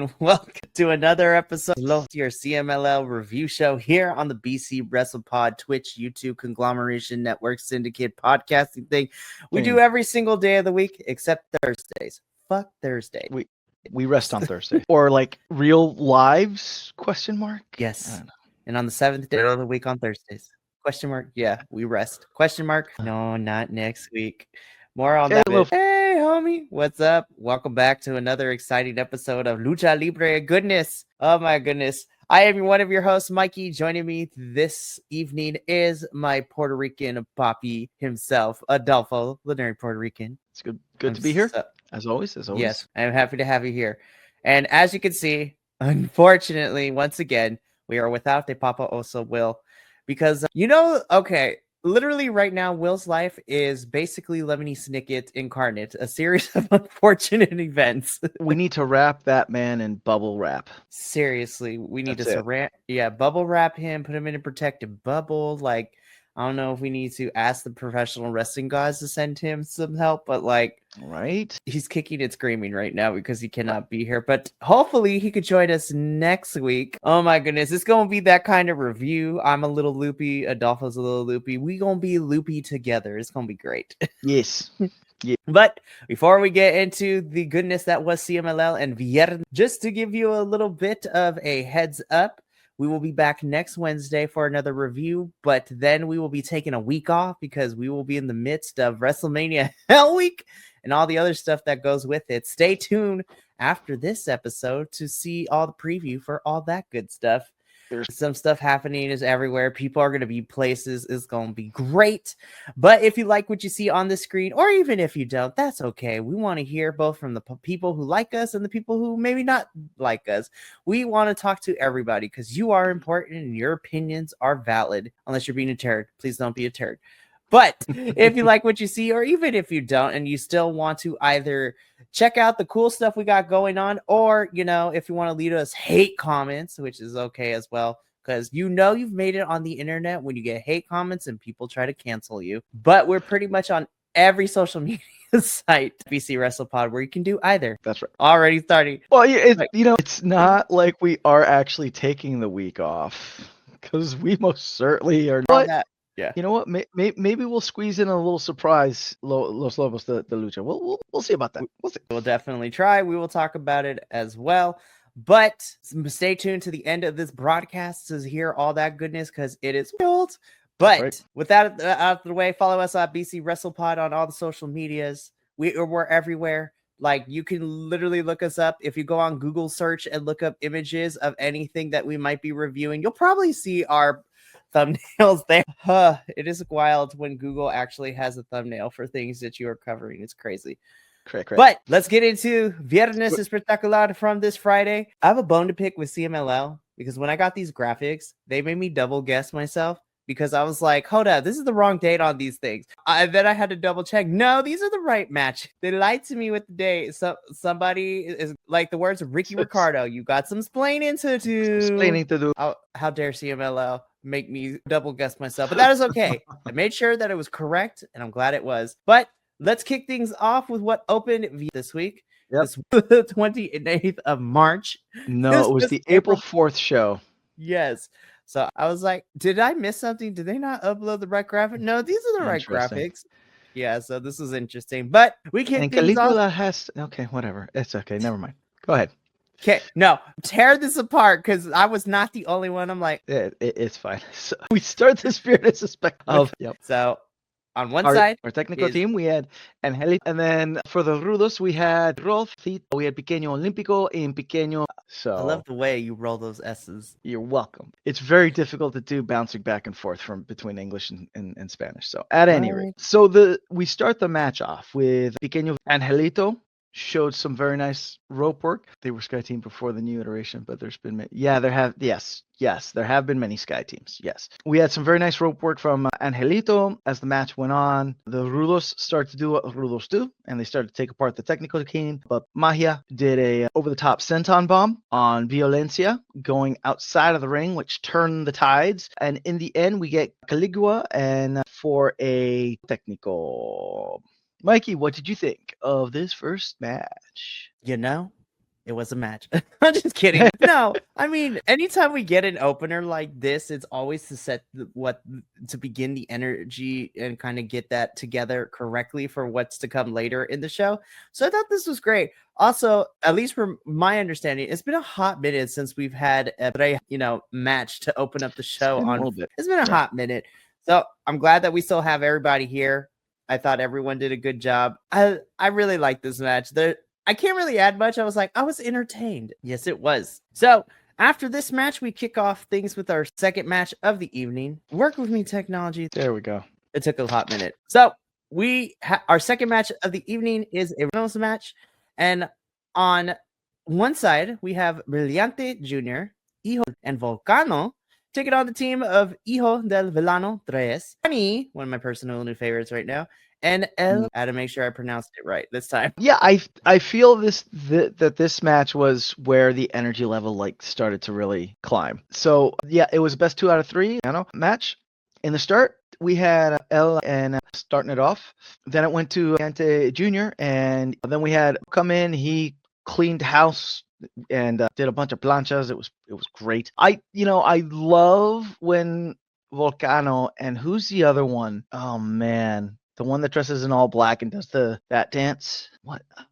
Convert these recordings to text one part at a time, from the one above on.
and welcome to another episode of your CMLL review show here on the BC WrestlePod, Twitch, YouTube, Conglomeration Network, Syndicate podcasting thing. We do every single day of the week except Thursdays. Fuck Thursday. We rest on Thursday. Or like real lives, question mark? Yes. And on the 7th day of the week on Thursdays. Question mark. Yeah, we rest. Question mark. No, not next week. More on that. Hey, homie. What's up? Welcome back to another exciting episode of Lucha Libre goodness. Oh, my goodness. I am one of your hosts, Mikey. Joining me this evening is my Puerto Rican papi himself, Adolfo, legendary Puerto Rican. It's good to be here, as always. Yes, I'm happy to have you here. And as you can see, unfortunately, once again, we are without the Papa Oso Will. Because, literally right now, Will's life is basically Lemony Snicket incarnate, a series of unfortunate events. We need to wrap that man in bubble wrap. Seriously, we need to bubble wrap him, put him in a protective bubble. Like, I don't know if we need to ask the professional wrestling guys to send him some help, but right, he's kicking and screaming right now because he cannot be here. But hopefully he could join us next week. Oh my goodness, it's gonna be that kind of review. I'm a little loopy, Adolfo's a little loopy. We gonna be loopy together. It's gonna be great. Yes. Yeah. But before we get into the goodness that was CMLL and Viernes, just to give you a little bit of a heads up, we will be back next Wednesday for another review, but then we will be taking a week off because we will be in the midst of WrestleMania Hell Week and all the other stuff that goes with it. Stay tuned after this episode to see all the preview for all that good stuff. There's some stuff happening is everywhere. People are going to be places. It's going to be great. But if you like what you see on the screen, or even if you don't, that's okay. We want to hear both from the people who like us and the people who maybe not like us. We want to talk to everybody because you are important and your opinions are valid. Unless you're being a turd. Please don't be a turd. But if you like what you see, or even if you don't, and you still want to either check out the cool stuff we got going on, or, if you want to leave us hate comments, which is okay as well, because you've made it on the internet when you get hate comments and people try to cancel you. But we're pretty much on every social media site, BC WrestlePod, where you can do either. That's right. Already starting. Well, it's not like we are actually taking the week off, because we most certainly are not. Yeah. You know what? Maybe we'll squeeze in a little surprise, Los Lobos, the Lucha. We'll see about that. We'll definitely try. We will talk about it as well. But stay tuned to the end of this broadcast to hear all that goodness because it is wild. But with that out of the way, follow us at BC WrestlePod on all the social medias. We're everywhere. Like, you can literally look us up. If you go on Google search and look up images of anything that we might be reviewing, you'll probably see our thumbnails there. It is wild when Google actually has a thumbnail for things that you are covering. It's crazy. Correct. But let's get into Viernes Espectacular from this Friday. I have a bone to pick with CMLL because when I got these graphics, they made me double guess myself because I was like, hold up, this is the wrong date on these things. Then I had to double check. No, these are the right match. They lied to me with the date. So somebody is like the words of Ricky Ricardo. You got some explaining to do. How dare CMLL make me double guess myself, but that is okay. I made sure that it was correct, and I'm glad it was. But let's kick things off with what opened this week. Yep. This was the 28th of March. No, it was the April 4th show. Yes. So I was like, did I miss something? Did they not upload the right graphic? No, these are the right graphics. Yeah, so this is interesting. But we kick things off. Okay, whatever. It's okay. Never mind. Go ahead. Okay, no, tear this apart because I was not the only one. I'm like, it's fine. So we start this Viernes Espectacular. Yep. So on one side, our technical team, we had Angelito, and then for the rudos, we had Rolf, we had Pequeño Olímpico, and Pequeño. So I love the way you roll those S's. You're welcome. It's very difficult to do bouncing back and forth from between English and Spanish. So at any rate, we start the match off with Pequeño Angelito. Showed some very nice rope work. They were Sky Team before the new iteration, but there have been many Sky Teams. Yes, we had some very nice rope work from Angelito as the match went on. The Rudos started to do what Rudos do, and they started to take apart the technical team. But Magia did a over-the-top senton bomb on Violencia, going outside of the ring, which turned the tides. And in the end, we get Caligula and for a technical. Mikey, what did you think of this first match? It was a match. I'm just kidding. No, I mean, anytime we get an opener like this, it's always to set to begin the energy and kind of get that together correctly for what's to come later in the show. So I thought this was great. Also, at least from my understanding, it's been a hot minute since we've had a match to open up the show been a on. little bit. It's been a hot minute. So I'm glad that we still have everybody here. I thought everyone did a good job. I really like this match. I can't really add much. I was entertained. Yes, it was. So after this match, we kick off things with our second match of the evening. Work with me, technology. There we go. It took a hot minute. So our second match of the evening is a Reynolds match. And on one side, we have Brillante Jr., Hijo, and Volcano taking on the team of Hijo del Villano Tres. Funny, one of my personal new favorites right now. And I had to make sure I pronounced it right this time. Yeah, I feel that this match was where the energy level like started to really climb. So yeah, it was best 2 out of 3 match. In the start, we had El and starting it off. Then it went to Ante Jr. and then we had come in. He cleaned house and did a bunch of planchas. It was great. I love when Volcano and who's the other one? Oh man. The one that dresses in all black and does that dance.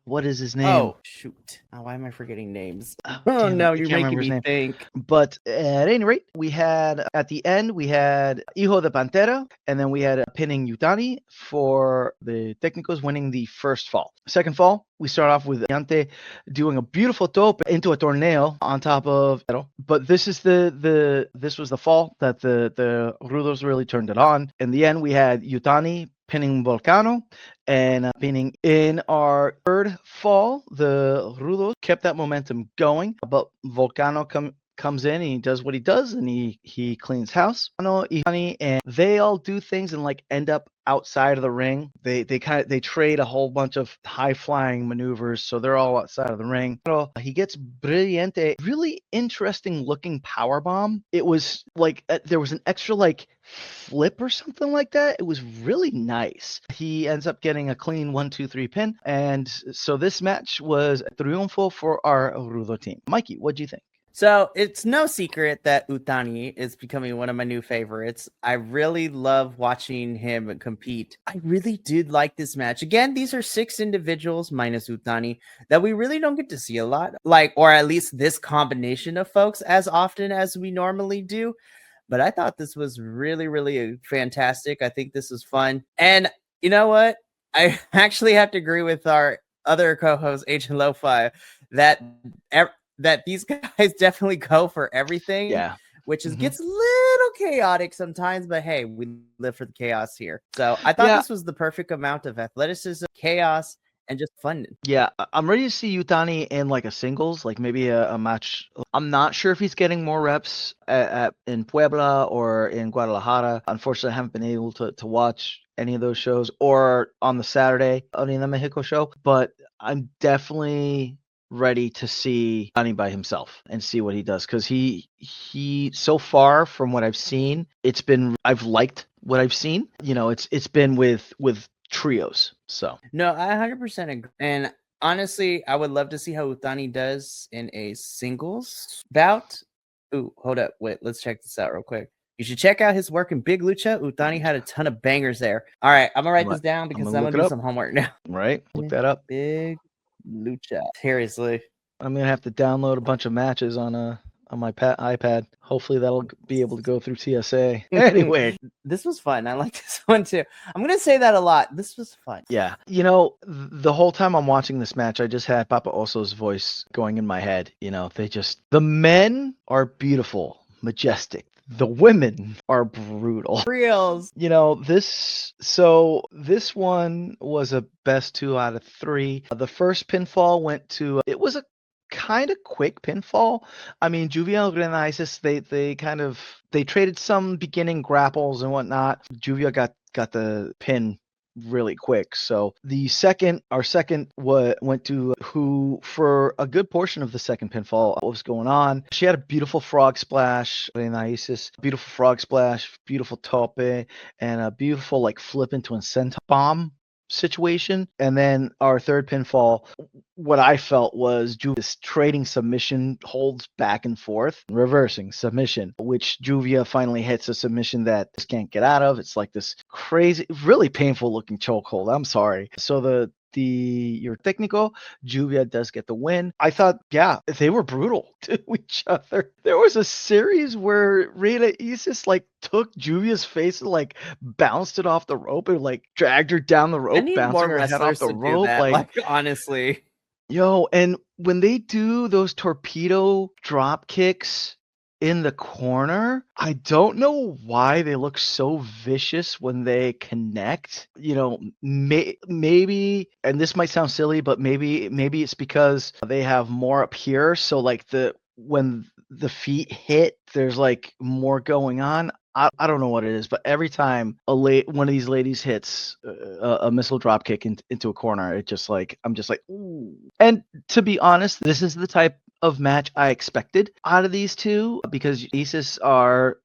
What is his name? Oh shoot! Why am I forgetting names? Oh no, you're making me think. But at any rate, we had at the end Hijo de Pantera, and then we had pinning Yutani for the Técnicos winning the first fall. Second fall, we start off with Yante doing a beautiful tope into a tornado on top of Pero. But this is this was the fall that the Rudos really turned it on. In the end, we had Yutani pinning Volcano and pinning in our third fall. The Rudos kept that momentum going, but Volcano comes in and he does what he does and he cleans house. And they all do things and like end up outside of the ring. They trade a whole bunch of high flying maneuvers, so they're all outside of the ring. He gets Brillante, really interesting looking power bomb. It was like there was an extra like flip or something like that. It was really nice. He ends up getting a clean 1-2-3 pin, and so this match was a triunfo for our Rudo team. Mikey, what do you think? So it's no secret that Utani is becoming one of my new favorites. I really love watching him compete. I really did like this match. Again, these are 6 individuals minus Utani that we really don't get to see a lot, or at least this combination of folks as often as we normally do. But I thought this was really, really fantastic. I think this was fun. And you know what? I actually have to agree with our other co-host, Agent Lo-Fi, that these guys definitely go for everything. Yeah. Which gets a little chaotic sometimes, but hey, we live for the chaos here. So I thought this was the perfect amount of athleticism, chaos, and just fun. Yeah, I'm ready to see Yutani in like a singles, like maybe a match. I'm not sure if he's getting more reps in Puebla or in Guadalajara. Unfortunately, I haven't been able to watch any of those shows or on the Saturday Arena Mexico show, but I'm definitely ready to see Johnny by himself and see what he does, because he so far from what I've seen, I've liked what I've seen. It's been with trios. So no, I 100% agree. And honestly, I would love to see how Utani does in a singles bout. Ooh, hold up, wait, let's check this out real quick. You should check out his work in Big Lucha. Utani had a ton of bangers there. All right, I'm gonna write this down because I'm gonna do some homework now. Right, look that up. Big Lucha. Seriously, I'm gonna have to download a bunch of matches on my iPad. Hopefully that'll be able to go through TSA. Anyway, this was fun. I like this one too. I'm gonna say that a lot. This was fun. Yeah, the whole time I'm watching this match, I just had Papa Oso's voice going in my head. The men are beautiful, majestic. The women are brutal. Reals. This one was a best 2 out of 3. The first pinfall went to, it was a kind of quick pinfall. I mean, Juvia and Renaisys, they traded some beginning grapples and whatnot. Juvia got the pin really quick. So our second went to who for a good portion of the second pinfall. What was going on? She had a beautiful frog splash, Renaisys, beautiful frog splash, beautiful tope, and a beautiful like flip into a senton bomb. situation. And then our third pinfall, what I felt was Juvia's trading submission holds back and forth, reversing submission, which Juvia finally hits a submission that just can't get out of. It's like this crazy, really painful looking chokehold. I'm sorry. So your Técnico, Juvia does get the win. I thought, yeah, they were brutal to each other. There was a series where Reina Isis like took Juvia's face and like bounced it off the rope and like dragged her down the I rope, need bouncing more her head off wrestlers the to do rope. that. Like honestly, yo, and when they do those torpedo drop kicks in the corner, I don't know why they look so vicious when they connect. You know, maybe, and this might sound silly, but maybe it's because they have more up here. So like when the feet hit, there's like more going on. I don't know what it is, but every time one of these ladies hits a missile drop kick into a corner, I'm just like, ooh. And to be honest, this is the type of match I expected out of these two, because Isis are,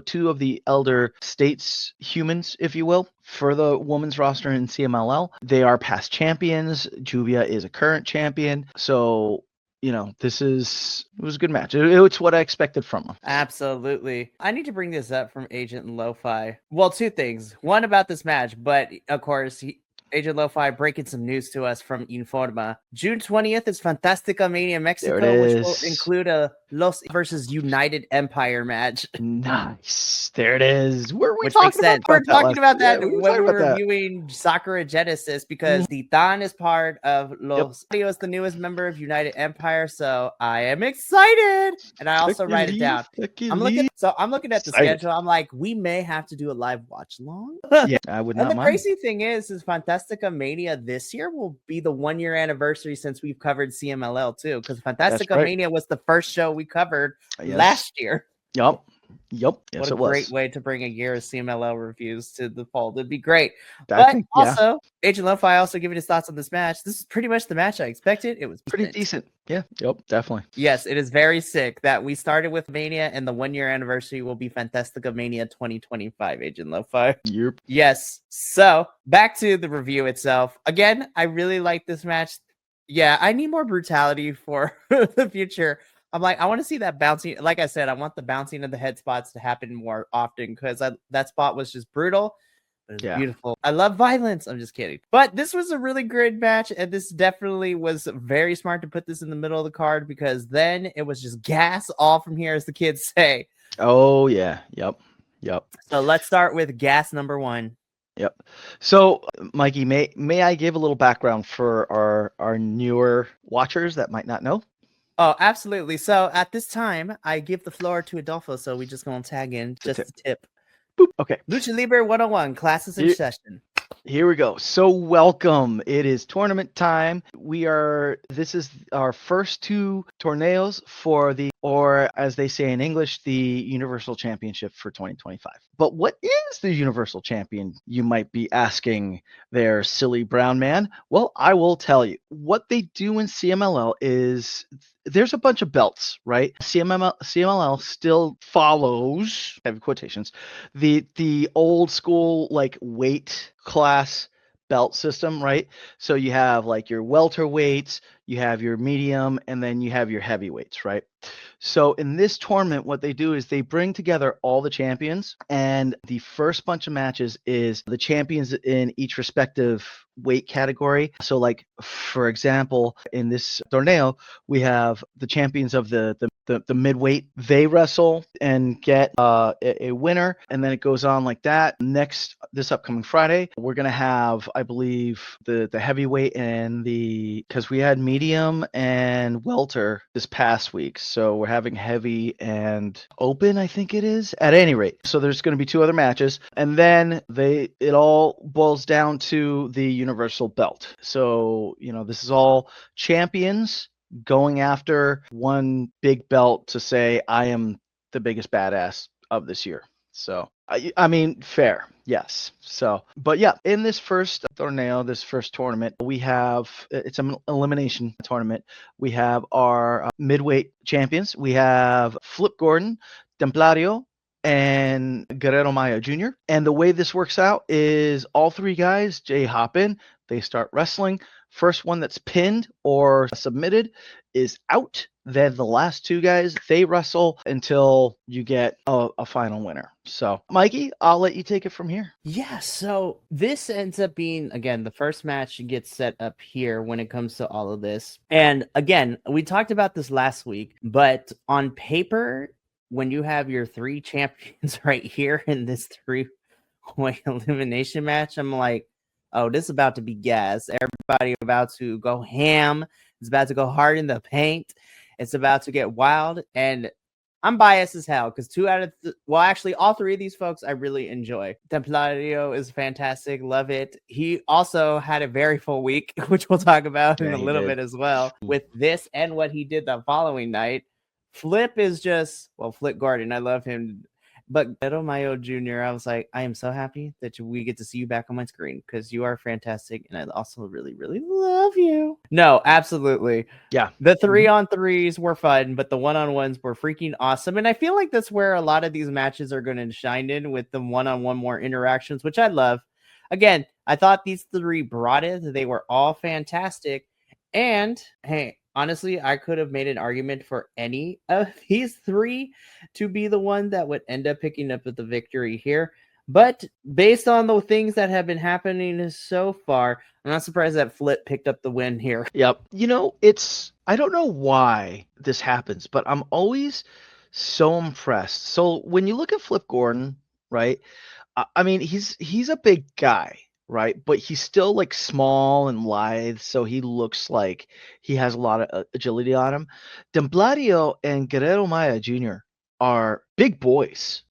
two of the elder states humans, if you will, for the women's roster in CMLL. They are past champions. Juvia is a current champion. So, it was a good match. It's what I expected from them. absolutely. I need to bring this up from Agent Lo-Fi. Well, two things. One about this match, but of course, Agent Lo-Fi breaking some news to us from Informa. June 20th is Fantastica Mania Mexico, which will include a Los versus United Empire match. Nice. There it is. We're talking about that when we were reviewing Sakura Genesis, because Titan is part of Los is the newest member of United Empire, so I am excited. And I also write it down. I'm looking at the schedule. I'm like, we may have to do a live watch long. Yeah, I would not mind. And the crazy thing is Fantastica Mania this year will be the 1 year anniversary since we've covered CMLL too, because Fantastica Mania was the first show we covered last year. Yep. Yes, what a great way to bring a year of CMLL reviews to the fold. It'd be great. Also, Agent Lo-Fi also giving his thoughts on this match. This is pretty much the match I expected. It was pretty decent. Yeah. Yep. Definitely. Yes, it is very sick that we started with Mania and the 1 year anniversary will be Fantastica Mania 2025, Agent Lo-Fi. Yep. Yes. So back to the review itself. Again, I really like this match. Yeah, I need more brutality for the future. I'm like, I want to see that bouncing. Like I said, I want the bouncing of the head spots to happen more often, because that spot was just brutal, but it's beautiful. I love violence. I'm just kidding. But this was a really great match, and this definitely was very smart to put this in the middle of the card, because then it was just gas all from here, as the kids say. Oh, yeah. Yep. So let's start with gas number 1. Yep. So, Mikey, may I give a little background for our newer watchers that might not know? Oh, absolutely. So at this time, I give the floor to Adolfo, so we just gonna tag in just a tip. Boop. Okay. Lucha Libre 101, classes in session. Here we go. So welcome. It is tournament time. This is our first 2 torneos for or as they say in English, the Universal Championship for 2025. But what is the Universal Champion, you might be asking there, silly brown man? Well, I will tell you. What they do in CMLL is there's a bunch of belts, right? CMLL still follows, heavy quotations, the old school like weight class belt system, right? So you have like your welterweights, you have your medium, and then you have your heavyweights, right? So in this tournament, what they do is they bring together all the champions, and the first bunch of matches is the champions in each respective weight category. So like, for example, in this torneo, we have the champions of the midweight. They wrestle and get a winner, and then it goes on like that. This upcoming Friday, we're gonna have, I believe, the heavyweight and because we had medium and welter this past week, so we're having heavy and open, I think it is. At any rate, so there's going to be 2 other matches, and then it all boils down to the universal belt. So this is all champions going after one big belt to say, I am the biggest badass of this year. So, I mean, fair, yes. So, but yeah, in this first torneo, this first tournament, it's an elimination tournament. We have our midweight champions. We have Flip Gordon, Templario, and Guerrero Maya Jr. And the way this works out is all three guys, Jay hop in, they start wrestling. First one that's pinned or submitted is out. Then the last two guys, they wrestle until you get a final winner. So, Mikey, I'll let you take it from here. Yeah, so this ends up being, again, the first match gets set up here when it comes to all of this. And again, we talked about this last week, but on paper, when you have your three champions right here in this three-way elimination match, I'm like, oh, this is about to be gas. Everybody about to go ham. It's about to go hard in the paint. It's about to get wild. And I'm biased as hell because actually, all three of these folks I really enjoy. Templario is fantastic. Love it. He also had a very full week, which we'll talk about in a little bit as well. With this and what he did the following night, Flip is just, Flip Gordon. I love him. But Beto Mayo Jr., I was like, I am so happy that we get to see you back on my screen because you are fantastic. And I also really, really love you. No, absolutely. Yeah. The 3-on-3s were fun, but the 1-on-1s were freaking awesome. And I feel like that's where a lot of these matches are going to shine in with the 1-on-1 more interactions, which I love. Again, I thought these three brought it. They were all fantastic. And hey, honestly, I could have made an argument for any of these three to be the one that would end up picking up with the victory here. But based on the things that have been happening so far, I'm not surprised that Flip picked up the win here. Yep. I don't know why this happens, but I'm always so impressed. So when you look at Flip Gordon, right? I mean, he's a big guy, right? But he's still like small and lithe, so he looks like he has a lot of agility on him. Templario and Guerrero Maya Jr. are big boys,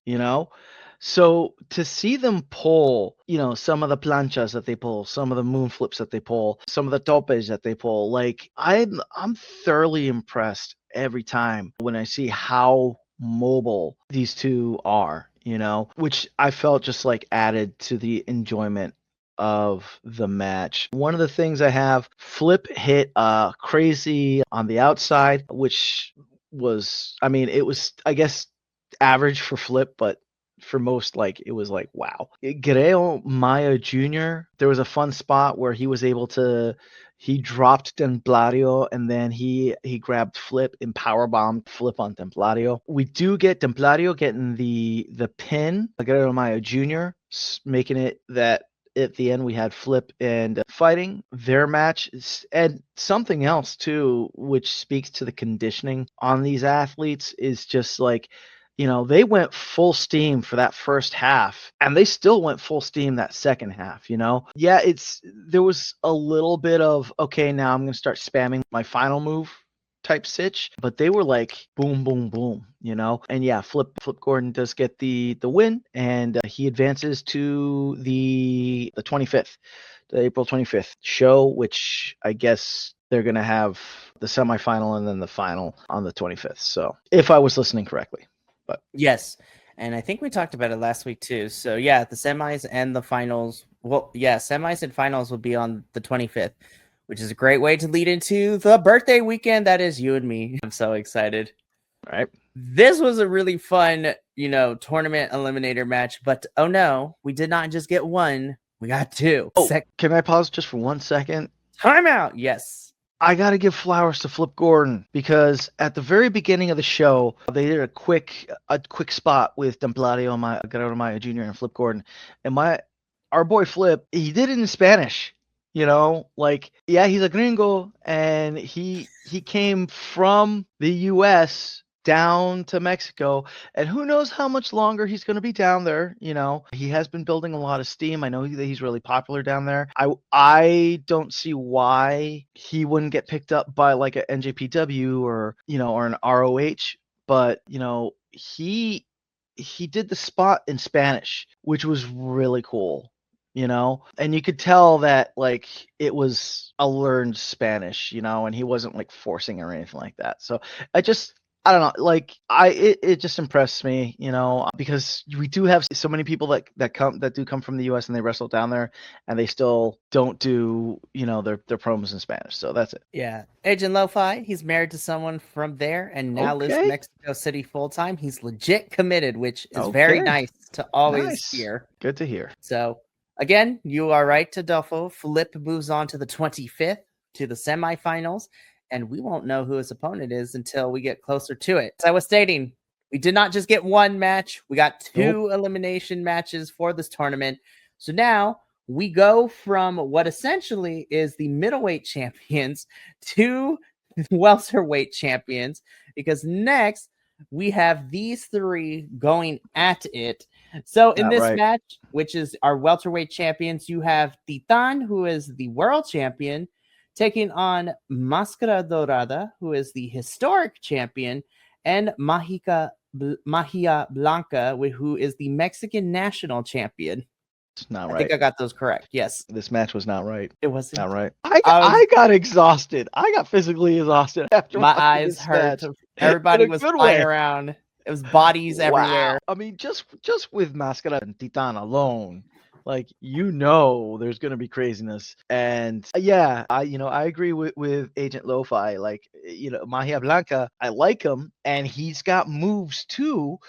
So to see them pull, some of the planchas that they pull, some of the moon flips that they pull, some of the topes that they pull, like I'm thoroughly impressed every time when I see how mobile these two are, which I felt just like added to the enjoyment of the match. One of the things I have, Flip hit crazy on the outside, which was, it was, I guess, average for Flip, but for most, like, it was like, wow. Guerrero Maya Jr., there was a fun spot where he dropped Templario and then he grabbed Flip and powerbombed Flip on Templario. We do get Templario getting the pin, Guerrero Maya Jr., making it that at the end we had Flip and fighting their match. And something else too, which speaks to the conditioning on these athletes, is just like, they went full steam for that first half and they still went full steam that second half, Yeah, there was a little bit of, okay, now I'm going to start spamming my final move type sitch, but they were like boom, boom, boom, And yeah, Flip Gordon does get the win, and he advances to the 25th, the April 25th show, which I guess they're going to have the semifinal and then the final on the 25th. So if I was listening correctly. But yes, and I think we talked about it last week too. So yeah, the semis and the finals. Well, yeah, semis and finals will be on the 25th, which is a great way to lead into the birthday weekend that is you and me. I'm so excited. All right. This was a really fun, tournament eliminator match, but oh no, we did not just get one. We got two. Can I pause just for 1 second? Timeout. Yes. I got to give flowers to Flip Gordon because at the very beginning of the show, they did a quick spot with Templario, Guerrero Maya Jr. and Flip Gordon. And our boy Flip, he did it in Spanish, like, yeah, he's a gringo and he came from the US down to Mexico, and who knows how much longer he's going to be down there. He has been building a lot of steam. I know that he's really popular down there. I don't see why he wouldn't get picked up by like a NJPW or an ROH, but he did the spot in Spanish, which was really cool. And you could tell that like it was a learned Spanish, and he wasn't like forcing or anything like that. So I don't know, like it just impressed me, because we do have so many people that do come from the US and they wrestle down there and they still don't do, their promos in Spanish. So that's it. Yeah. Agent Lo-Fi, he's married to someone from there and now lives in Okay. Mexico City full time. He's legit committed, which is very Okay. nice to always Nice. hear. Good to hear. So again, you are right, Adolfo. Flip moves on to the 25th to the semifinals, and we won't know who his opponent is until we get closer to it. As I was stating, we did not just get one match, we got two elimination matches for this tournament. So now we go from what essentially is the middleweight champions to welterweight champions, because next we have these three going at it. So in this match, which is our welterweight champions, you have Titan, who is the world champion, taking on Máscara Dorada, who is the historic champion, and Magia Blanca, who is the Mexican national champion. It's not right. I think I got those correct. Yes. This match was not right. It wasn't. Not right. I got exhausted. I got physically exhausted after my eyes hurt. Everybody was flying around. It was bodies everywhere. I mean, just with Máscara and Titan alone, like, there's gonna be craziness. And yeah, I agree with Agent Lo-Fi. Like, Magia Blanca, I like him, and he's got moves too,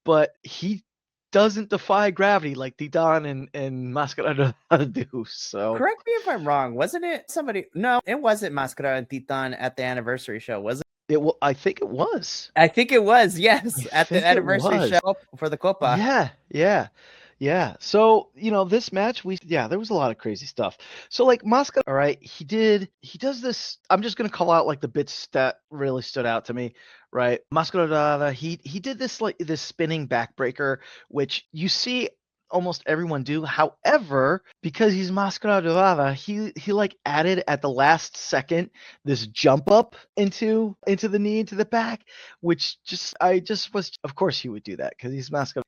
but he doesn't defy gravity like Titan and Máscara do. So correct me if I'm wrong. Wasn't it somebody? No, it wasn't Máscara and Titan at the anniversary show, was it? I think it was. I think it was, yes, at the anniversary show for the Copa. Yeah. So, this match, there was a lot of crazy stuff. So, like, Máscara, all right, he does this. I'm just going to call out, like, the bits that really stood out to me, right? Máscara, he did this, like, this spinning backbreaker, which you see almost everyone do. However, because he's Máscara Dorada, he like added at the last second this jump up into the knee, into the back, which of course he would do that because he's Máscara.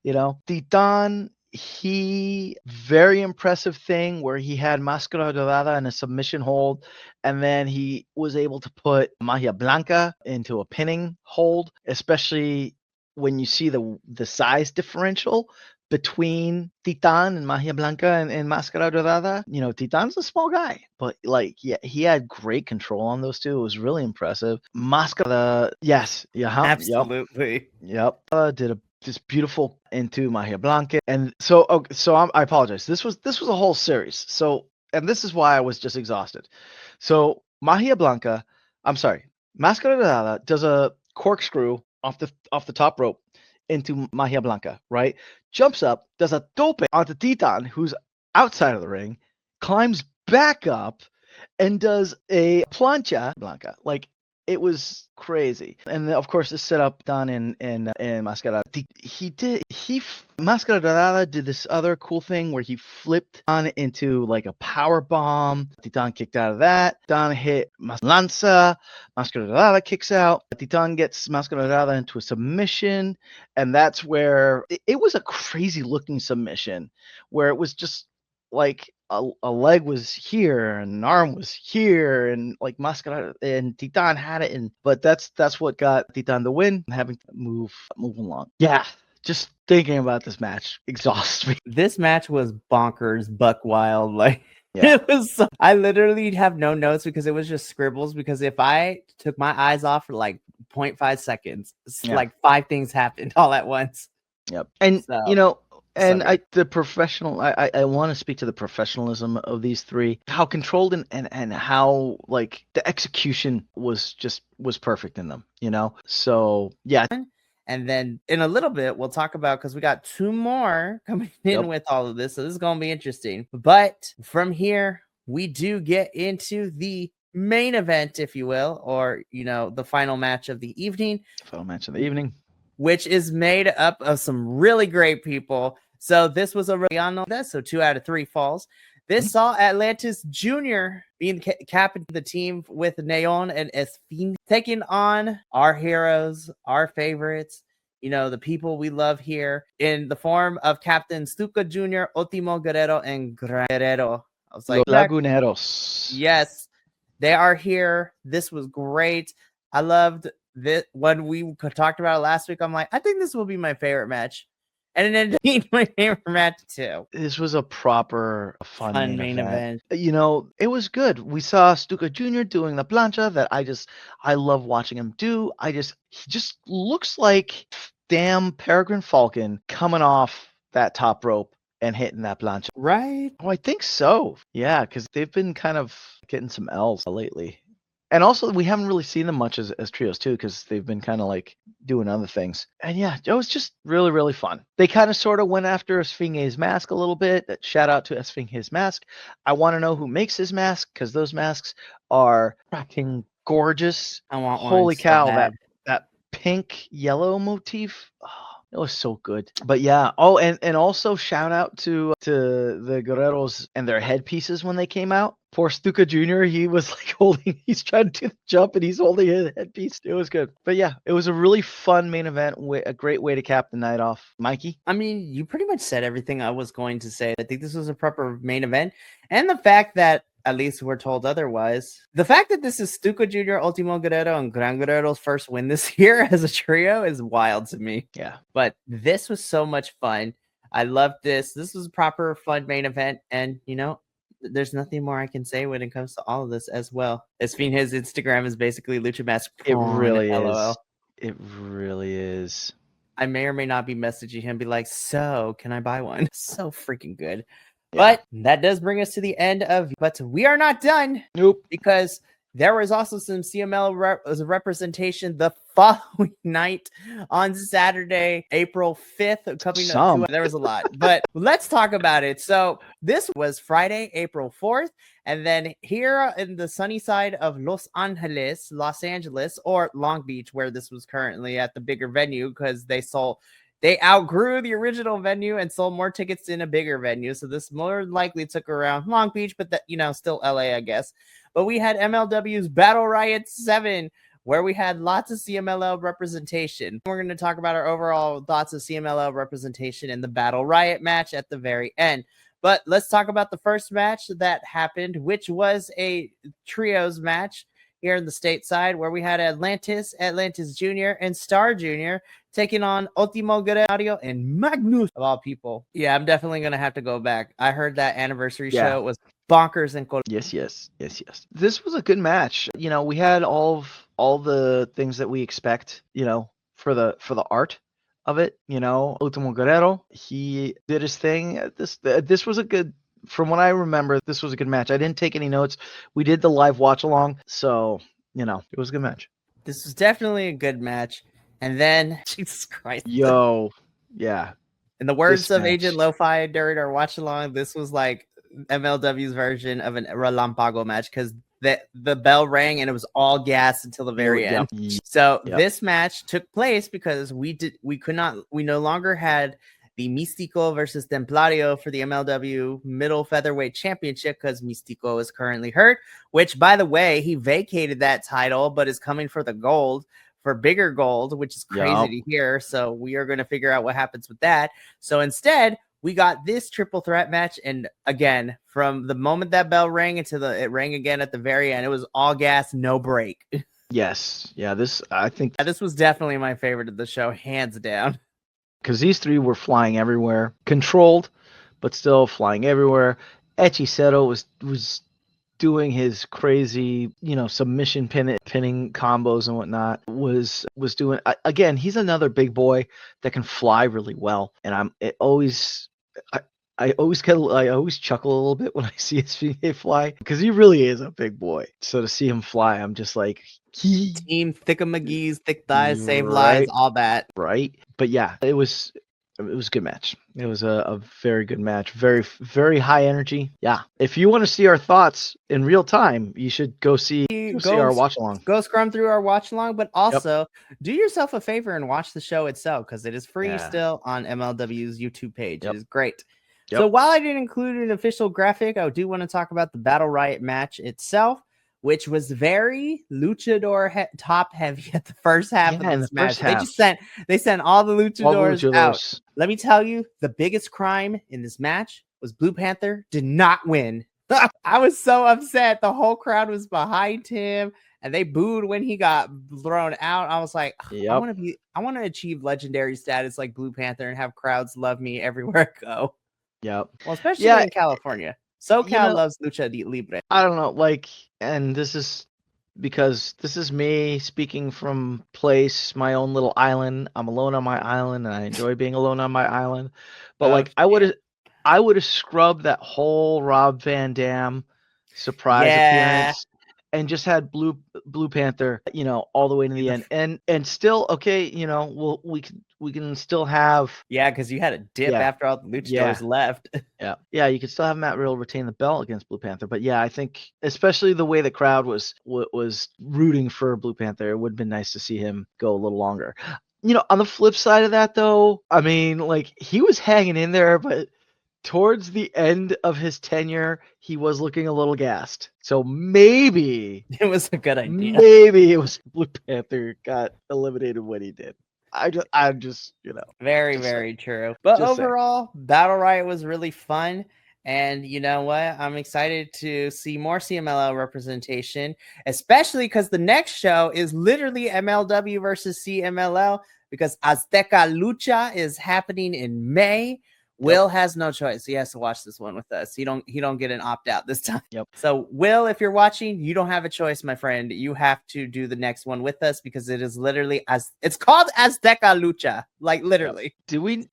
Titan, he very impressive thing where he had Máscara Dorada in a submission hold, and then he was able to put Magia Blanca into a pinning hold, especially when you see the size differential between Titan and Magia Blanca and Máscara Dorada. Titan's a small guy, but he had great control on those two. It was really impressive. Máscara, yes, absolutely, yep, did this beautiful into Magia Blanca, and so I apologize. This was a whole series. So, and this is why I was just exhausted. So Magia Blanca, I'm sorry, Máscara Dorada does a corkscrew off the top rope into Magia Blanca, right? Jumps up, does a tope onto Titan, who's outside of the ring, climbs back up, and does a plancha Blanca. Like, it was crazy. And of course, the setup done in Máscara. Máscara Dorada did this other cool thing where he flipped on into like a power bomb. Titan kicked out of that. Titan hit Lanza. Máscara Dorada kicks out. Titan gets Máscara Dorada into a submission, and that's where it was a crazy looking submission where it was just like a leg was here and an arm was here, and like Máscara and Titan had it, but that's what got Titan the win, having to move along. Yeah, just thinking about this match exhausts me. This match was bonkers, buck wild. Like, it was. I literally have no notes because it was just scribbles. Because if I took my eyes off for like 0.5 seconds, like 5 things happened all at once. Yep, and and the professional, I want to speak to the professionalism of these three, how controlled and how like the execution was perfect in them, So yeah. And then in a little bit, we'll talk about, because we got 2 more coming in with all of this. So this is going to be interesting. But from here, we do get into the main event, if you will, or, the final match of the evening. Which is made up of some really great people. So this was a so 2 out of 3 falls. This saw Atlantis Jr. being captain of the team with Neon and Espin, taking on our heroes, our favorites, the people we love here, in the form of Captain Stuka Jr., Ultimo Guerrero, and Guerrero. I was like, Laguneros. Yes, they are here. This was great. I loved when we talked about it last week, I'm like, I think this will be my favorite match. And it ended up being my favorite match too. This was a proper fun Main event. You know, it was good. We saw Stuka Jr. doing the plancha that I love watching him do. He just looks like damn Peregrine Falcon coming off that top rope and hitting that plancha. Right? Oh, I think so. Yeah, because they've been kind of getting some L's lately. And also, we haven't really seen them much as trios, too, because they've been kind of like doing other things. And yeah, it was just really, really fun. They kind of sort of went after Esfinge's mask a little bit. Shout out to Esfinge's mask. I want to know who makes his mask, because those masks are fucking gorgeous. I want one. Holy so cow, bad. that pink yellow motif. Oh, it was so good. But yeah. Oh, and also shout out to the Guerreros and their headpieces when they came out. Poor Stuka Jr., he was like he's trying to do the jump and he's holding a headpiece. It was good. But yeah, it was a really fun main event, a great way to cap the night off. Mikey? I mean, you pretty much said everything I was going to say. I think this was a proper main event. And the fact that, at least we're told otherwise, the fact that this is Stuka Jr., Ultimo Guerrero, and Gran Guerrero's first win this year as a trio is wild to me. Yeah. But this was so much fun. I loved this. This was a proper fun main event. And, you know, there's nothing more I can say when it comes to all of this as well. His Instagram is basically Lucha Mask. It really LOL. is. It really is. I may or may not be messaging him, be like, so can I buy one? So freaking good. Yeah. But that does bring us to the end of, but we are not done. Nope. Because there was also some CML representation the following night on Saturday, April 5th. Coming up, there was a lot, but let's talk about it. So this was Friday, April 4th. And then here in the sunny side of Los Angeles, or Long Beach, where this was currently at the bigger venue, because they outgrew the original venue and sold more tickets in a bigger venue. So this more likely took around Long Beach, but still LA, I guess. But we had MLW's Battle Riot 7, where we had lots of CMLL representation. We're going to talk about our overall thoughts of CMLL representation in the Battle Riot match at the very end. But let's talk about the first match that happened, which was a trios match here in the stateside, where we had Atlantis Jr., and Star Jr. taking on Ultimo Guerrero and Magnus, of all people. Yeah, I'm definitely going to have to go back. I heard that anniversary show was bonkers and cool. Yes. This was a good match. You know, we had all the things that we expect, for the art of it. Ultimo Guerrero, he did his thing. This was a good, from what I remember, this was a good match. I didn't take any notes. We did the live watch along, so it was a good match. This was definitely a good match. And then, Jesus Christ. Yeah. In the words of Agent Lo-Fi during our watch along, this was like MLW's version of an Relampago match, because the bell rang and it was all gas until the very end. So this match took place because we no longer had the Místico versus Templario for the MLW middle featherweight championship, because Místico is currently hurt, which, by the way, he vacated that title but is coming for the gold, for bigger gold, which is crazy to hear. So we are going to figure out what happens with that. So instead, we got this triple threat match. And again, from the moment that bell rang until it rang again at the very end, it was all gas, no break. Yes. Yeah. This was definitely my favorite of the show, hands down. Because these three were flying everywhere, controlled, but still flying everywhere. Hechicero was doing his crazy, submission pinning combos and whatnot. Was doing, again, he's another big boy that can fly really well. And I always chuckle a little bit when I see SVA fly, because he really is a big boy. So to see him fly, I'm just like, Team Thick-a-McGee's, thick thighs, save lives, all that. Right. But yeah, it was a good match. It was a very good match. Very, very high energy. Yeah. If you want to see our thoughts in real time, you should go see our watch along. Go scrum through our watch along, but also do yourself a favor and watch the show itself, because it is free still on MLW's YouTube page. It is great. So while I didn't include an official graphic, I do want to talk about the Battle Riot match itself, which was very luchador top heavy at the first half of this match. They sent all the luchadors out. Let me tell you, the biggest crime in this match was Blue Panther did not win. I was so upset. The whole crowd was behind him, and they booed when he got thrown out. I was like, Yep. I want to achieve legendary status like Blue Panther and have crowds love me everywhere I go. Yep. Well, especially Yeah, in California. SoCal loves Lucha Libre. I don't know, like, and this is because this is me speaking from place, my own little island. I'm alone on my island, and I enjoy being alone on my island. But like, I would have scrubbed that whole Rob Van Dam surprise appearance and just had Blue Panther, all the way to the end, and still okay, we can still have because you had a dip after all the luchadors left. Yeah, you could still have Matt Riddle retain the belt against Blue Panther, but yeah, I think especially the way the crowd was rooting for Blue Panther, it would have been nice to see him go a little longer. On the flip side of that, though, I mean, like, he was hanging in there, but towards the end of his tenure, he was looking a little gassed. So maybe it was a good idea. Maybe it was Blue Panther got eliminated when he did. I'm just very, very true. But overall, Battle Riot was really fun. And you know what? I'm excited to see more CMLL representation, especially because the next show is literally MLW versus CMLL, because Azteca Lucha is happening in May. Will has no choice. He has to watch this one with us. He don't get an opt-out this time. So Will, if you're watching, you don't have a choice, my friend. You have to do the next one with us because it is literally it's called Azteca Lucha. Like literally.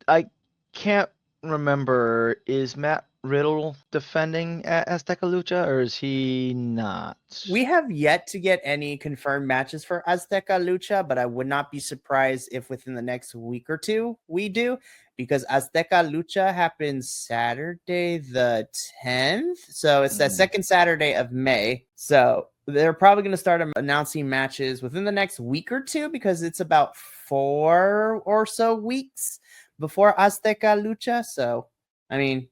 I can't remember. Is Matt Riddle defending at Azteca Lucha, or is he not? We have yet to get any confirmed matches for Azteca Lucha, but I would not be surprised if within the next week or two we do, because Azteca Lucha happens Saturday the 10th. So it's that second Saturday of May. So they're probably going to start announcing matches within the next week or two, because it's about 4 or so weeks before Azteca Lucha. So, I mean,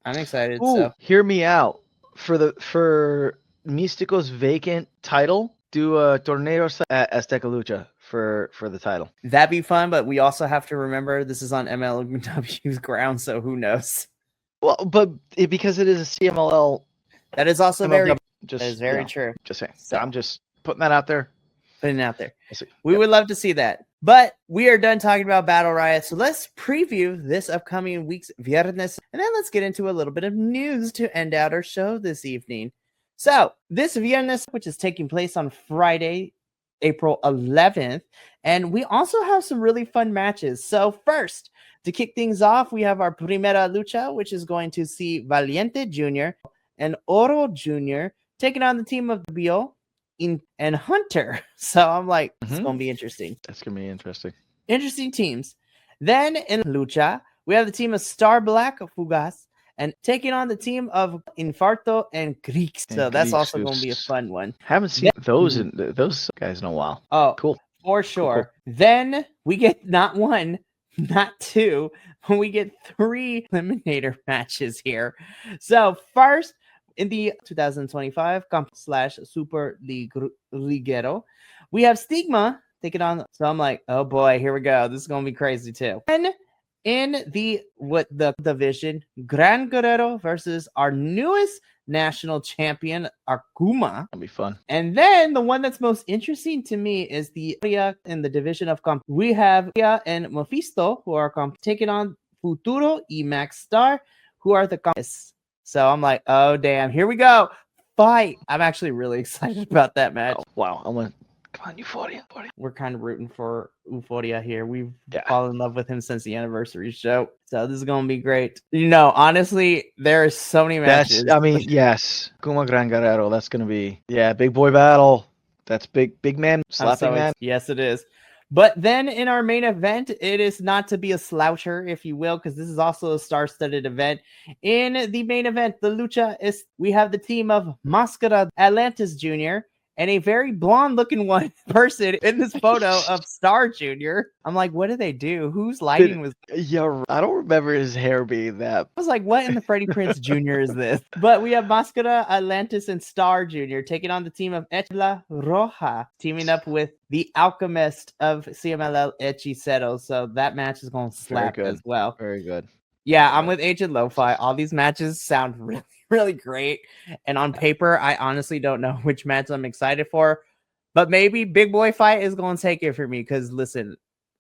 I'm excited. So hear me out. For Místico's vacant title, do a torneo at Azteca Lucha for the title. That'd be fun, but we also have to remember this is on MLW's ground, so who knows? Well, but because it is a CMLL, that is also MLW, very true. Just saying. So I'm just putting that out there. Putting it out there. We would love to see that. But we are done talking about Battle Riot, so let's preview this upcoming week's Viernes, and then let's get into a little bit of news to end out our show this evening. So this Viernes, which is taking place on Friday, April 11th, and we also have some really fun matches. So first, to kick things off, we have our Primera Lucha, which is going to see Valiente Jr. and Oro Jr. taking on the team of Bio and Hunter. So I'm like, it's going to be interesting. That's going to be interesting. Interesting teams. Then in Lucha, we have the team of Star Black, Fugas, and taking on the team of Infarto and Grix. So that's also going to be a fun one. Haven't seen those guys in a while. Oh, cool. For sure. Cool. Then we get not one, not two, but we get 3 eliminator matches here. So first, in the 2025 Super Liguero, we have Stigma taking on. So I'm like, oh boy, here we go. This is gonna be crazy too. And in the division, Gran Guerrero versus our newest national champion, Arkuma. That'll be fun. And then the one that's most interesting to me is in the division of comp. We have and Mephisto, who are taking on Futuro y Max Star, who are the comps. So I'm like, oh, damn, here we go. Fight. I'm actually really excited about that match. Oh, wow. Come on, Euphoria. We're kind of rooting for Euphoria here. We've fallen in love with him since the anniversary show. So this is going to be great. Honestly, there are so many matches. Yes. Kuma Gran Guerrero. That's going to be, big boy battle. That's big man, slapping man. Yes, it is. But then in our main event, it is not to be a sloucher, if you will, because this is also a star-studded event. In the main event, the Lucha, we have the team of Mascara Atlantis Jr. and a very blonde-looking person in this photo of Star Jr. I'm like, what did they do? Whose lighting was... Yeah, I don't remember his hair being that. I was like, what in the Freddie Prinze Jr. is this? But we have Mascara Atlantis and Star Jr. taking on the team of Etla Roja, teaming up with the Alchemist of CMLL, Hechicero. So that match is going to slap as well. Very good. Yeah, I'm with Agent Lo-Fi. All these matches sound really, really great. And on paper, I honestly don't know which match I'm excited for. But maybe Big Boy Fight is going to take it for me because, listen,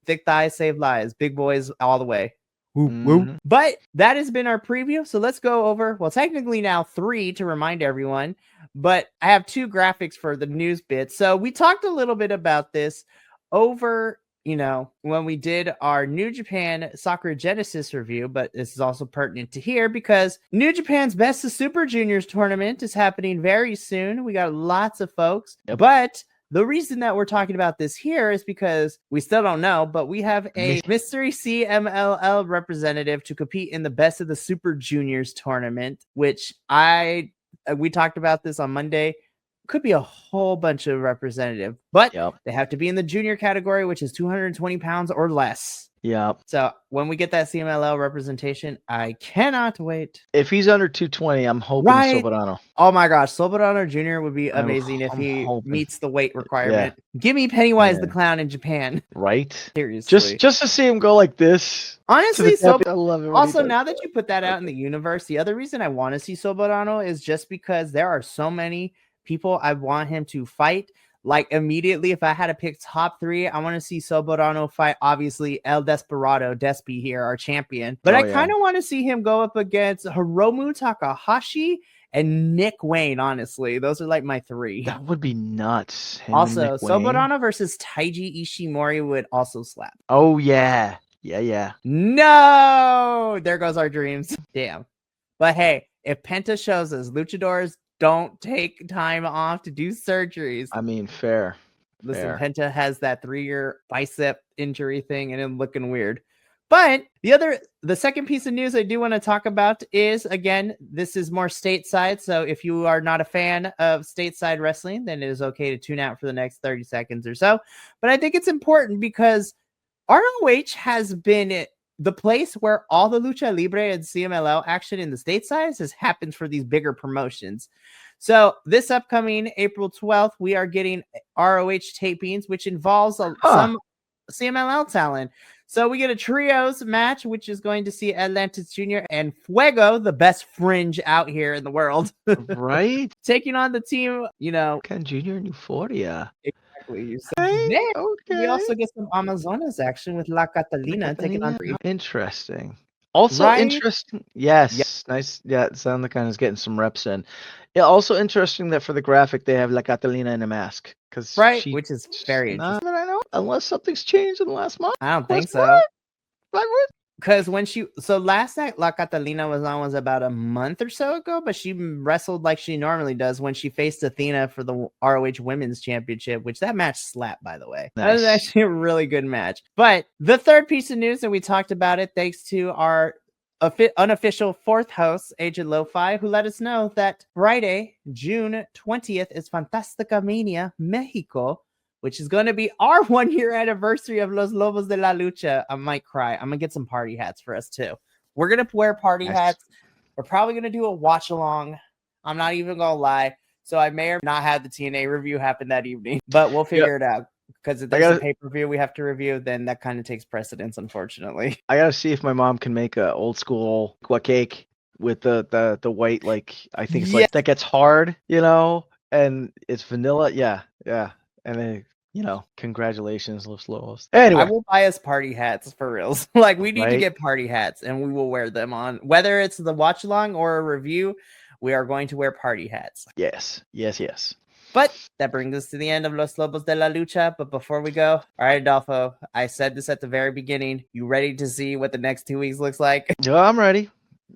thick thighs save lives. Big boys all the way. But that has been our preview. So let's go over, well, technically now 3 to remind everyone. But I have 2 graphics for the news bit. So we talked a little bit about this over, when we did our New Japan Sakura Genesis review, but this is also pertinent to here because New Japan's Best of Super Juniors tournament is happening very soon. We got lots of folks, but the reason that we're talking about this here is because we still don't know, but we have a mystery CMLL representative to compete in the Best of the Super Juniors tournament, which we talked about this on Monday. Could be a whole bunch of representative, but they have to be in the junior category, which is 220 pounds or less. So when we get that CMLL representation, I cannot wait. If he's under 220, I'm hoping Soberano. Oh my gosh, Soberano Jr. would be amazing if he meets the weight requirement. Give me Pennywise the Clown in Japan. Right? Seriously. Just to see him go like this. Honestly, I love it. Also, now that you put that out in the universe, the other reason I want to see Soberano is just because there are so many people I want him to fight. Like immediately, if I had to pick top 3, I want to see Soberano fight, obviously, El Desperado, Despy here, our champion. But I kind of want to see him go up against Hiromu Takahashi and Nick Wayne, honestly. Those are like my 3. That would be nuts. Also, Soberano versus Taiji Ishimori would also slap. Oh, yeah. No! There goes our dreams. Damn. But hey, if Penta shows us luchadors don't take time off to do surgeries. I mean, fair. Listen, Penta has that 3-year bicep injury thing and it's looking weird. But the second piece of news I do want to talk about is, again, this is more stateside. So if you are not a fan of stateside wrestling, then it is okay to tune out for the next 30 seconds or so. But I think it's important because ROH has been the place where all the Lucha Libre and CMLL action in the stateside has happened for these bigger promotions. So this upcoming April 12th, we are getting ROH tapings, which involves some CMLL talent. So we get a trios match, which is going to see Atlantis Jr. and Fuego, the best fringe out here in the world. Right? Taking on the team, Ken Jr. and Euphoria. Exactly. You said We also get some Amazonas action with La Catalina taking on. Interesting. Also interesting. Yes. Nice. Yeah, it sounds like kind of getting some reps in. Yeah, also interesting that for the graphic they have La Catalina in a mask. Which is very interesting. That I know, unless something's changed in the last month. I don't think so. Because last night La Catalina was about a month or so ago, but she wrestled like she normally does when she faced Athena for the ROH Women's Championship, which that match slapped, by the way. Nice. That was actually a really good match. But the third piece of news, and we talked about it thanks to our unofficial 4th host, Agent Lo-Fi, who let us know that Friday, June 20th is Fantastica Mania, Mexico, which is going to be our 1-year anniversary of Los Lobos de la Lucha. I might cry. I'm going to get some party hats for us, too. We're going to wear party hats. We're probably going to do a watch-along. I'm not even going to lie. So I may or not have the TNA review happen that evening, but we'll figure it out. Because if there's a pay-per-view we have to review, then that kind of takes precedence, unfortunately. I got to see if my mom can make a old-school cake with the white, like, I think it's like that gets hard, and it's vanilla. Yeah. And then, congratulations, Los Lobos. Anyway, I will buy us party hats for reals. Like, we need to get party hats, and we will wear them on whether it's the watch along or a review. We are going to wear party hats. Yes. But that brings us to the end of Los Lobos de la Lucha. But before we go, all right, Adolfo, I said this at the very beginning. You ready to see what the next 2 weeks looks like? Yeah, I'm ready.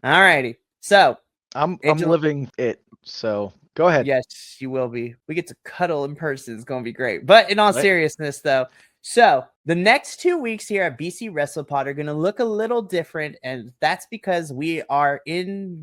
All righty. So I'm living it. So go ahead. Yes, you will be. We get to cuddle in person. It's going to be great. But in all seriousness, though, so the next 2 weeks here at BC WrestlePod are going to look a little different. And that's because we are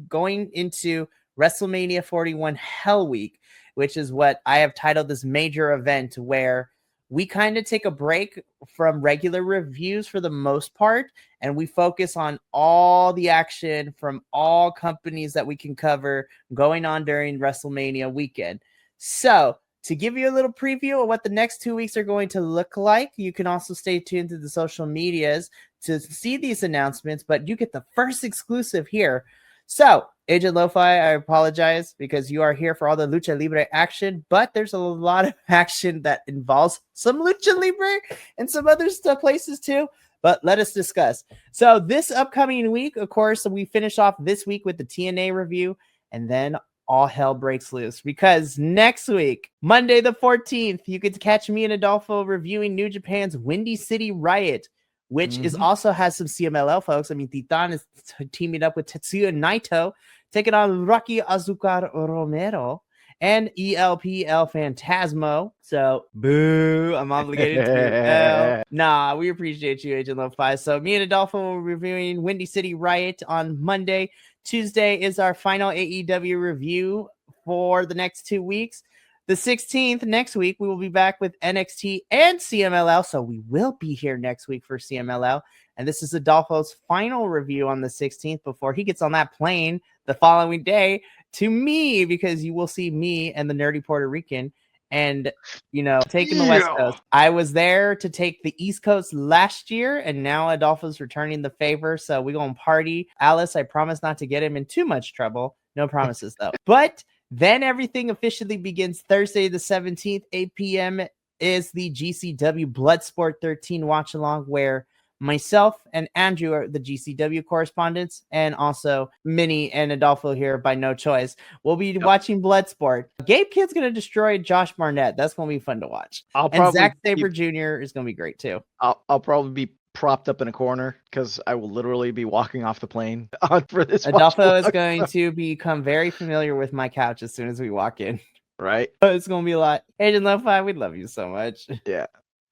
going into WrestleMania 41 Hell Week, which is what I have titled this major event where we kind of take a break from regular reviews for the most part, and we focus on all the action from all companies that we can cover going on during WrestleMania weekend. So to give you a little preview of what the next 2 weeks are going to look like, you can also stay tuned to the social medias to see these announcements, but you get the first exclusive here. So, Agent Lo-Fi, I apologize because you are here for all the Lucha Libre action, but there's a lot of action that involves some Lucha Libre and some other stuff places too. But let us discuss. So this upcoming week, of course, we finish off this week with the TNA review, and then all hell breaks loose because next week, Monday the 14th, you get to catch me and Adolfo reviewing New Japan's Windy City Riot, which is also has some CMLL folks. I mean, Titan is teaming up with Tetsuya Naito, taking on Rocky Azucar Romero and ELPL Phantasmo. So, boo, I'm obligated to. Nah, we appreciate you, Agent Lo-Fi. So, me and Adolfo will be reviewing Windy City Riot on Monday. Tuesday is our final AEW review for the next 2 weeks. The 16th, next week, we will be back with NXT and CMLL. So we will be here next week for CMLL. And this is Adolfo's final review on the 16th before he gets on that plane the following day to me, because you will see me and the nerdy Puerto Rican and, you know, taking the West Coast. I was there to take the East Coast last year, and now Adolfo's returning the favor. So we're going to party. Alice, I promise not to get him in too much trouble. No promises, though. But then everything officially begins Thursday the 17th, 8 p.m. is the GCW Bloodsport 13 watch along, where myself and Andrew are the GCW correspondents, and also Minnie and Adolfo here by no choice. We'll be watching Bloodsport. Gabe Kid's going to destroy Josh Barnett. That's going to be fun to watch. And Zack Sabre Jr. is going to be great too. I'll probably be propped up in a corner because I will literally be walking off the plane for this. Adolfo is going to become very familiar with my couch as soon as we walk in. Right. It's going to be a lot. Agent Lo-Fi, we love you so much. Yeah.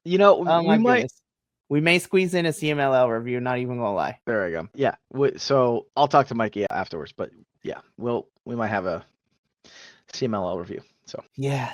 You know, we may squeeze in a CMLL review, not even going to lie. There I go. Yeah. So I'll talk to Mikey afterwards, but yeah, we might have a CMLL review. So yeah,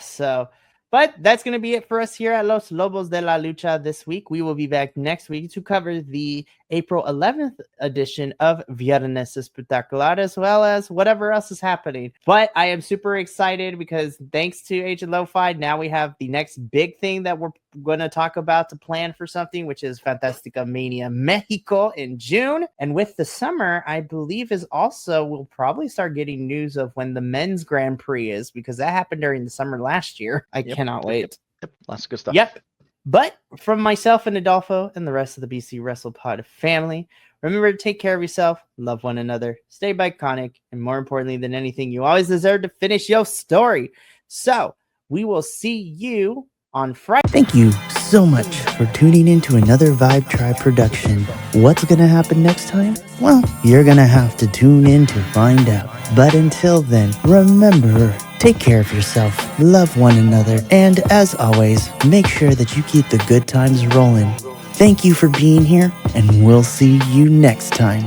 but that's going to be it for us here at Los Lobos de la Lucha this week. We will be back next week to cover the April 11th edition of Viernes Espectacular, as well as whatever else is happening. But I am super excited because thanks to Agent Lo-Fi, now we have the next big thing that we're going to talk about to plan for something, which is Fantastica Mania Mexico in June. And with the summer, I believe is also, we'll probably start getting news of when the men's Grand Prix is, because that happened during the summer last year. I cannot wait. Yep. Lots of good stuff. Yep. But from myself and Adolfo and the rest of the BC WrestlePod family, remember to take care of yourself, love one another, stay Bi-Conic, and more importantly than anything, you always deserve to finish your story. So we will see you on Friday. Thank you so much for tuning in to another Vibe Tribe production. What's going to happen next time? Well, you're going to have to tune in to find out. But until then, remember, take care of yourself, love one another, and as always, make sure that you keep the good times rolling. Thank you for being here, and we'll see you next time.